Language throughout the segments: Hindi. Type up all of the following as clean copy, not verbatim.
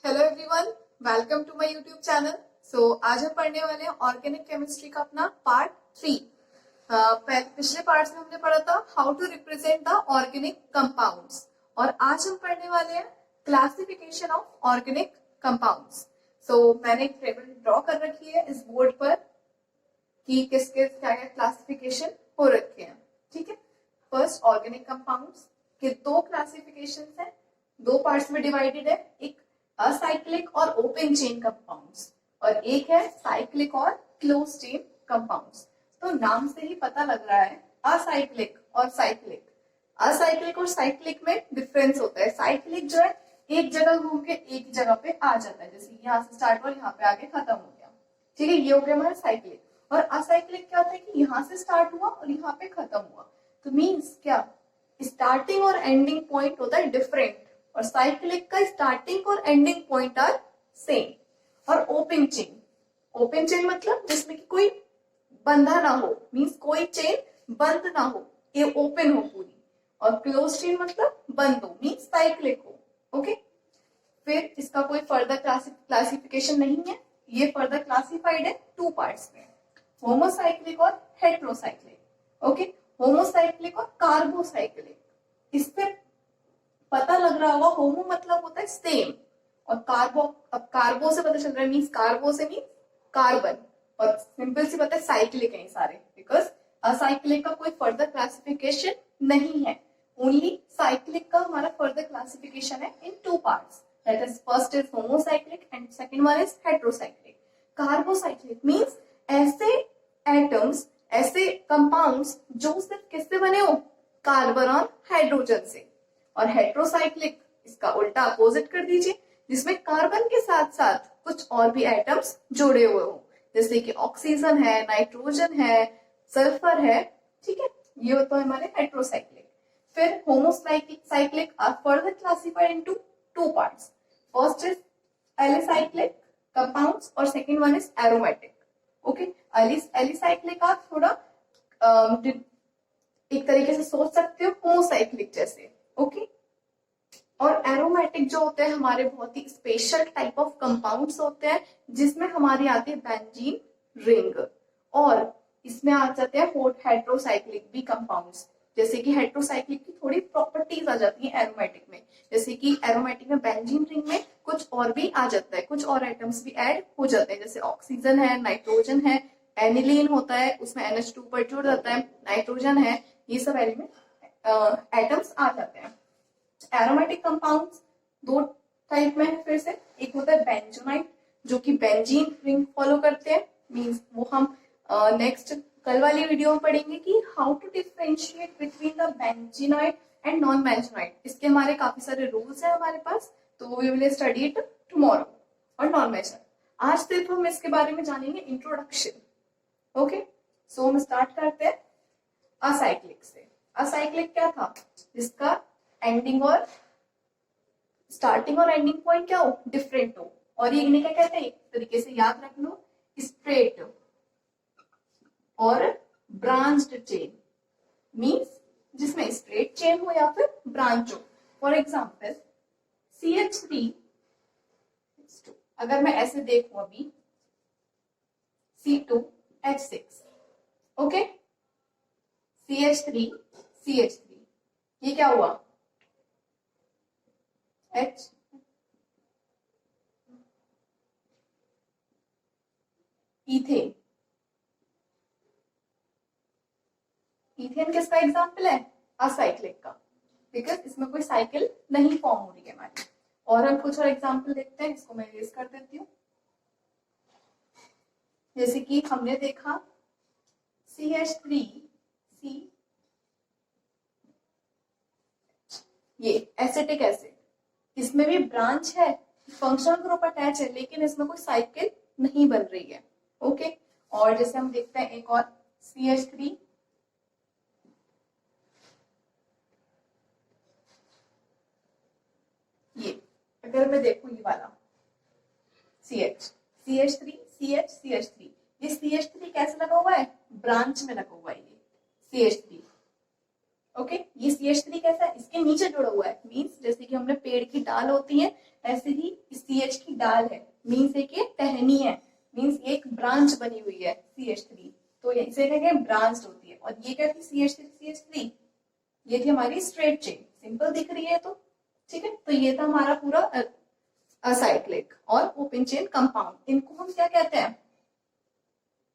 Hello everyone, welcome to my YouTube channel. आज हम पढ़ने वाले हैं ऑर्गेनिक केमिस्ट्री का अपना पार्ट 3। पिछले पार्ट में हमने पढ़ा था how to represent the organic compounds और आज हम पढ़ने वाले हैं क्लासिफिकेशन ऑफ ऑर्गेनिक कंपाउंड्स। मैंने एक टेबल ड्रॉ कर रखी है इस बोर्ड पर कि किसके क्या क्या क्लासिफिकेशन हो रखे हैं। ठीक है, फर्स्ट ऑर्गेनिक कंपाउंड्स के दो क्लासिफिकेशन है, दो पार्ट्स में डिवाइडेड है, एक असाइक्लिक और ओपन चेन कंपाउंड्स और एक है साइक्लिक और क्लोज चेन कंपाउंड्स। तो नाम से ही पता लग रहा है असाइक्लिक और साइक्लिक। असाइक्लिक और साइक्लिक में डिफरेंस होता है। साइक्लिक जो है एक जगह घूम के एक जगह पे आ जाता है, जैसे यहाँ से स्टार्ट हुआ यहाँ पे आके खत्म हो गया। ठीक है, ये हो गया हमारा साइक्लिक। और असाइक्लिक क्या होता है कि यहाँ से स्टार्ट हुआ और यहाँ पे खत्म हुआ। तो मीन्स क्या, स्टार्टिंग और एंडिंग पॉइंट होता है डिफरेंट और साइक्लिक का स्टार्टिंग और एंडिंग पॉइंट आर सेम। और ओपन चेन मतलब जिसमें कि कोई बंधा ना हो, मीन्स कोई चेन बंद ना हो, ये ओपन हो पूरी। और क्लोज चेन मतलब बंद हो, मीन्स साइक्लिक हो। ओके, फिर इसका कोई फर्दर क्लासिफिकेशन नहीं है, ये फर्दर क्लासिफाइड है टू पार्ट्स में, होमोसाइक्लिक और हेट्रोसाइक्लिक। ओके, होमोसाइक्लिक और कार्बोसाइक्लिक। इससे पता लग रहा होगा होमो मतलब होता है सेम और कार्बो, अब कार्बो से पता चल रहा है मीन्स कार्बो से मीन्स कार्बन, और सिंपल सी पता है साइक्लिक है सारे, बिकॉज असाइक्लिक का कोई फर्दर क्लासिफिकेशन नहीं है, ओनली साइक्लिक का हमारा फर्दर क्लासिफिकेशन है in two parts, that is first is homocyclic and second one is heterocyclic. Carbocyclic means ऐसे एटम्स, ऐसे कंपाउंड्स जो सिर्फ किससे बने हो, कार्बन और हाइड्रोजन से। और हेट्रोसाइक्लिक इसका उल्टा अपोजिट कर दीजिए, जिसमें कार्बन के साथ साथ कुछ और भी एटम्स जुड़े हुए हो, जैसे कि ऑक्सीजन है, नाइट्रोजन है, सल्फर है। ठीक है, ये होता है हमारे हेट्रोसाइक्लिक। फिर homocyclic are further classified into two parts, first is alicyclic compounds और second one is aromatic. Okay, alicyclic आप थोड़ा एक तरीके से सोच सकते हो होमोसाइक्लिक जैसे। ओके, और एरोमेटिक जो होते हैं हमारे बहुत ही स्पेशल टाइप ऑफ कंपाउंड्स होते हैं, जिसमें हमारी आती है बेंजीन रिंग, और इसमें आ जाते हैं हेट्रोसाइक्लिक भी कंपाउंड्स, जैसे कि हेट्रोसाइक्लिक की थोड़ी प्रॉपर्टीज आ जाती है एरोमेटिक में, जैसे कि एरोमेटिक में बेंजीन रिंग में कुछ और भी आ जाता है, कुछ और आइटम्स भी ऐड हो जाते हैं, जैसे ऑक्सीजन है, नाइट्रोजन है, एनिलीन होता है, उसमें NH2 पर जुड़ जाता है, नाइट्रोजन है, ये सब एलिमेंट एटम्स आ जाते हैं। एरोमेटिक कंपाउंड्स दो टाइप में है फिर से, एक होता है बेंजोनाइट जो कि बेंजीन रिंग फॉलो करते हैं, मींस वो हम नेक्स्ट कल वाली वीडियो में पढ़ेंगे कि how to differentiate between the benzenoid and non benzenoid. इसके हमारे काफी सारे रूल्स है हमारे पास, तो we will study it tomorrow. और नॉन बेंजोनाइट आज सिर्फ हम इसके बारे में जानेंगे इंट्रोडक्शन। ओके, सो हम स्टार्ट करते हैं असाइक्लिक से। असाइक्लिक क्या था, जिसका एंडिंग और स्टार्टिंग और एंडिंग पॉइंट क्या हो, डिफरेंट हो, और ये इन्हें क्या कहते हैं, एक तरीके से याद रख लो, स्ट्रेट और ब्रांच्ड चेन, मींस जिसमें स्ट्रेट चेन हो या फिर ब्रांच हो। फॉर एग्जांपल CH3, अगर मैं ऐसे देखूं अभी C2H6, ओके, CH3 ये क्या हुआ, H, इथेन। इथेन किसका एग्जाम्पल है, असाइक्लिक का, बिकॉज इसमें कोई साइकिल नहीं फॉर्म हो रही है हमारी। और हम कुछ और एग्जाम्पल देखते हैं, इसको मैं इरेज कर देती हूँ। जैसे कि हमने देखा CH3C, ये एसिटिक एसिड, इसमें भी ब्रांच है, फंक्शनल ग्रुप अटैच है, लेकिन इसमें कोई साइकिल नहीं बन रही है। ओके, और जैसे हम देखते हैं एक और CH3, ये अगर मैं देखूं ये वाला CH3, ये CH3 कैसे लगा हुआ है, ब्रांच में लगा हुआ है ये CH3। ओके, ये CH3 कैसा है, इसके नीचे जुड़ा हुआ है, मीन्स जैसे कि हमने पेड़ की डाल होती है ऐसे ही CH की डाल है, मीन्स एक ये टहनी है, मीन्स ये एक ब्रांच बनी हुई है CH3, तो इसे कहते हैं ब्रांच होती है। और ये क्या थी CH3, ये थी हमारी स्ट्रेट चेन, सिंपल दिख रही है तो ठीक है। तो ये था हमारा पूरा असाइक्लिक और ओपन चेन कंपाउंड, इनको हम क्या कहते हैं,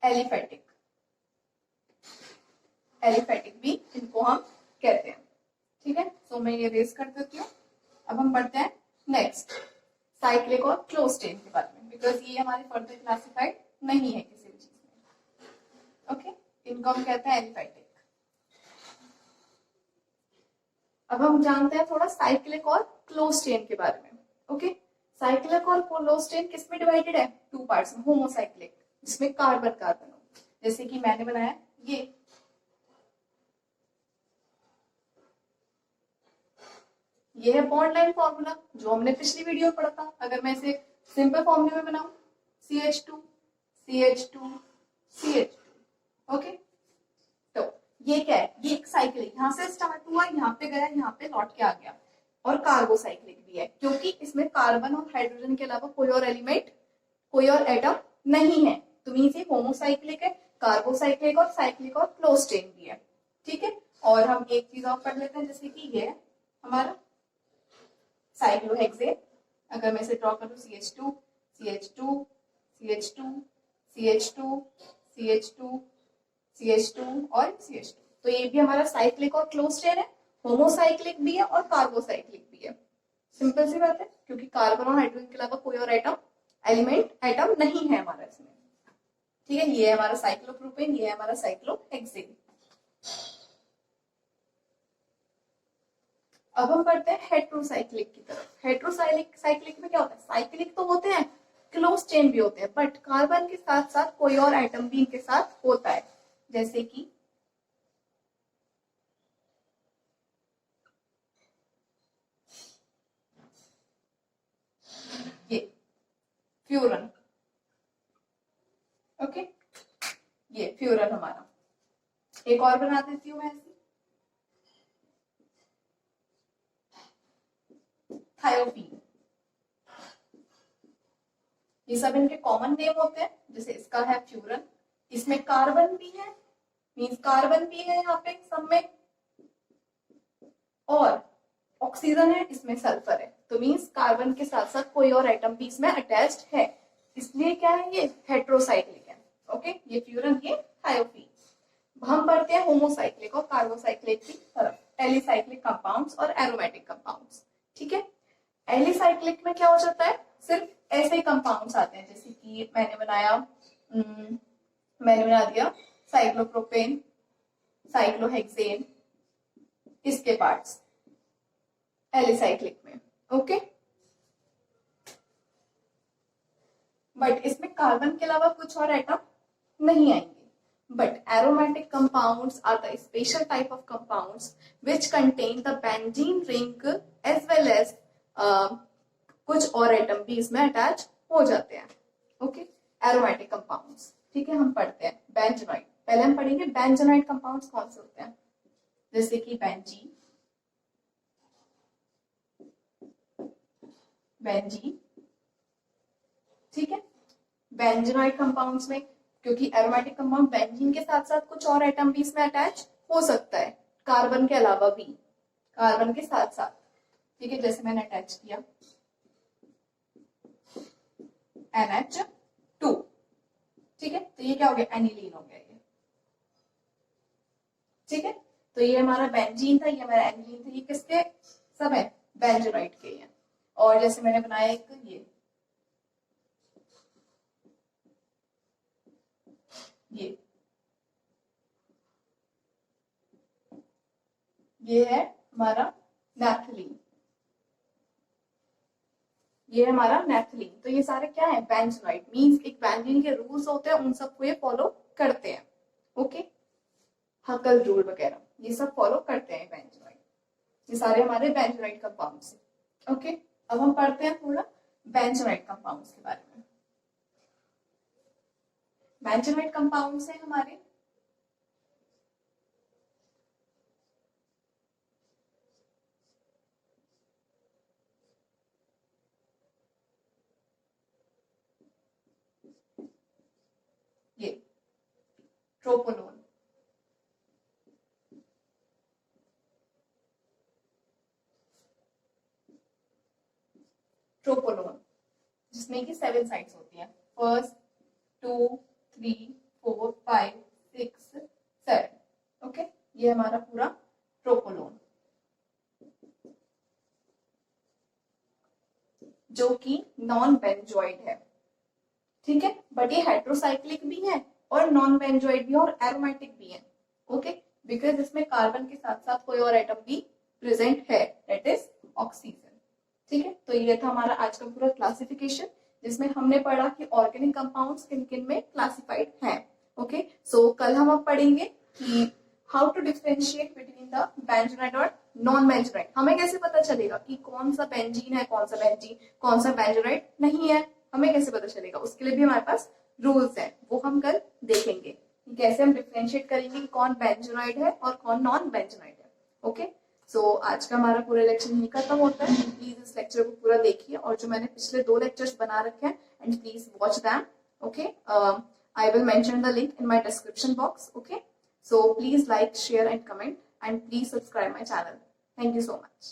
एलिफेटिक, एलिफेटिक भी इनको हम कहते हैं, ठीक है। सो मैं ये रेस कर देती हूँ। अब हम बढ़ते हैं नेक्स्ट साइक्लिक और क्लोज चेन के बारे में, बिकॉज ये हमारे फर्दर क्लासिफाइड नहीं है किसी भी चीज में। ओके, इनको हम कहते हैं एलिफेटिक। अब हम जानते हैं थोड़ा साइक्लिक और क्लोज चेन के बारे में। ओके, साइक्लिक और क्लोज चेन किस में डिवाइडेड है, टू पार्ट्स में, होमोसाइक्लिक जिसमें कार्बन कार्बन हो, जैसे कि मैंने बनाया ये है बॉन्ड लाइन फॉर्मूला जो हमने पिछली वीडियो में पढ़ा था। अगर मैं इसे सिंपल फॉर्मूले में बनाऊं, CH2 CH2 CH2, ओके, तो ये क्या है, ये एक साइकिल है, यहाँ से स्टार्ट हुआ, यहाँ पे गया, यहाँ पे लौट के आ गया। और कार्बोसाइक्लिक भी है क्योंकि इसमें कार्बन और हाइड्रोजन के अलावा कोई और एलिमेंट, कोई और एटम नहीं है, तो मीन्स ये होमोसाइक्लिक है, कार्बोसाइक्लिक और साइक्लिक और क्लोज चेन भी है, ठीक है। और हम एक चीज और पढ़ लेते हैं, जैसे कि ये हमारा साइक्लोहेक्सेन, अगर मैं इसे ड्रॉ करूं CH2 CH2 CH2 CH2 CH2 CH2 और CH2, तो ये भी हमारा साइक्लिक और क्लोज चेन है, होमोसाइक्लिक भी है और कार्बोसाइक्लिक भी है। सिंपल सी बात है, क्योंकि कार्बन और हाइड्रोजन के अलावा कोई और एटम, एलिमेंट, एटम नहीं है हमारा इसमें, ठीक है। ये है हमारा साइक्लोप्रोपेन, ये है हमारा साइक्लोहेक्सेन। अब हम बढ़ते हैं हेट्रोसाइक्लिक की तरफ। हेट्रोसाइक्लिक में क्या होता है, साइक्लिक तो होते हैं, क्लोज चेन भी होते हैं, बट कार्बन के साथ साथ कोई और एटम भी इनके साथ होता है, जैसे कि ये फ्यूरन, ओके, ये फ्यूरन हमारा। एक और बना देती हूँ मैं ऐसी, थायोपीन। ये सब इनके कॉमन नेम होते हैं, जैसे इसका है फ्यूरन, इसमें कार्बन भी है, मीन्स कार्बन भी है यहाँ पे सब में, और ऑक्सीजन है, इसमें सल्फर है, तो मीन्स कार्बन के साथ साथ कोई और एटम भी इसमें अटैच्ड है, इसलिए क्या है, ये हेट्रोसाइक्लिक है। ओके, ये फ्यूरन, ये थायोपीन। हम बढ़ते हैं होमोसाइक्लिक और कार्बोसाइक्लिक की तरफ, एलिसाइक्लिक कंपाउंड्स और एरोमेटिक कंपाउंड्स, ठीक है। एलिसाइक्लिक में क्या हो जाता है, सिर्फ ऐसे ही कंपाउंड्स आते हैं, जैसे कि मैंने बना दिया साइक्लोप्रोपेन, साइक्लोहेक्सेन, इसके पार्ट्स एलिसाइक्लिक में, ओके। बट इसमें कार्बन के अलावा कुछ और एटम नहीं आएंगे। But aromatic compounds are the special type of compounds which contain the benzene ring as well as कुछ और एटम भी इसमें अटैच हो जाते हैं, ओके। एरोमेटिक कंपाउंड्स, ठीक है, हम पढ़ते हैं बेंजोनाइट। पहले हम पढ़ेंगे बेंजोनाइट कंपाउंड्स कौन से होते हैं, जैसे कि बेंजीन, बेंजीन, ठीक है। बेंजोनाइट कंपाउंड्स में, क्योंकि एरोमेटिक कंपाउंड बेंजीन के साथ साथ कुछ और एटम भी इसमें अटैच हो सकता है, कार्बन के अलावा भी, कार्बन के साथ साथ, ठीक है। जैसे मैंने अटैच किया NH2, ठीक है, तो ये क्या हो गया, एनिलीन हो गया ये, ठीक है। तो ये हमारा बेंजीन था, ये हमारा एनिलीन था, ये किसके सब है, बेंजोनाइट के हैं। और जैसे मैंने बनाया एक ये है हमारा नैप्थलीन, ये है हमारा नैप्थलीन। तो ये सारे क्या है, बेंजोनाइट, मींस एक बेंजीन के रूल्स होते हैं, उन सबको ये फॉलो करते हैं, ओके। हकल रूल वगैरह ये सब फॉलो करते हैं बेंजोनाइट, ये सारे हमारे बेंजोनाइट कंपाउंड्स हैं, ओके। अब हम पढ़ते हैं थोड़ा बेंजोनाइट कंपाउंड्स के बारे में। बेंजोनाइट कंपाउंड्स हैं हमारे ये ट्रोपोलोन, ट्रोपोलोन जिसमें कि 7 साइट्स होती हैं, 1, 2, 3, 4, 5, 6, 7। ओके, ये हमारा पूरा ट्रोपोलोन जो कि नॉन बेंजोइड है, ठीक है, बट ये हेट्रोसाइक्लिक भी है और नॉन बेंजोइड भी और एरोमेटिक भी है। ओके, बिकॉज इसमें कार्बन के साथ साथ कोई और एटम भी प्रेजेंट है, दैट इज ऑक्सीजन। ठीक है, तो ये था हमारा आज का पूरा क्लासिफिकेशन जिसमें हमने पढ़ा कि ऑर्गेनिक कंपाउंड्स किन किन में क्लासिफाइड हैं। ओके, सो कल हम अब पढ़ेंगे कि how to differentiate between the benzenoid और नॉन बेंजोनाइड। हमें कैसे पता चलेगा कि कौन सा बेंजीन है, कौन सा बेंजीन, कौन सा बेंजोनाइड नहीं है, हमें कैसे पता चलेगा? उसके लिए भी हमारे पास रूल्स है, वो हम कल देखेंगे कि कैसे हम डिफरेंशिएट करेंगे कि कौन बेंजोनाइड है और कौन नॉन बेंजोनाइड है। ओके, सो आज का हमारा पूरा लेक्चर यहीं खत्म होता है। प्लीज इस लेक्चर को पूरा देखिए और जो मैंने पिछले 2 लेक्चर्स बना रखे हैं and please watch them. Okay, I will mention the link in my description box. Okay, so please like, share and comment and please subscribe my channel. Thank you so much.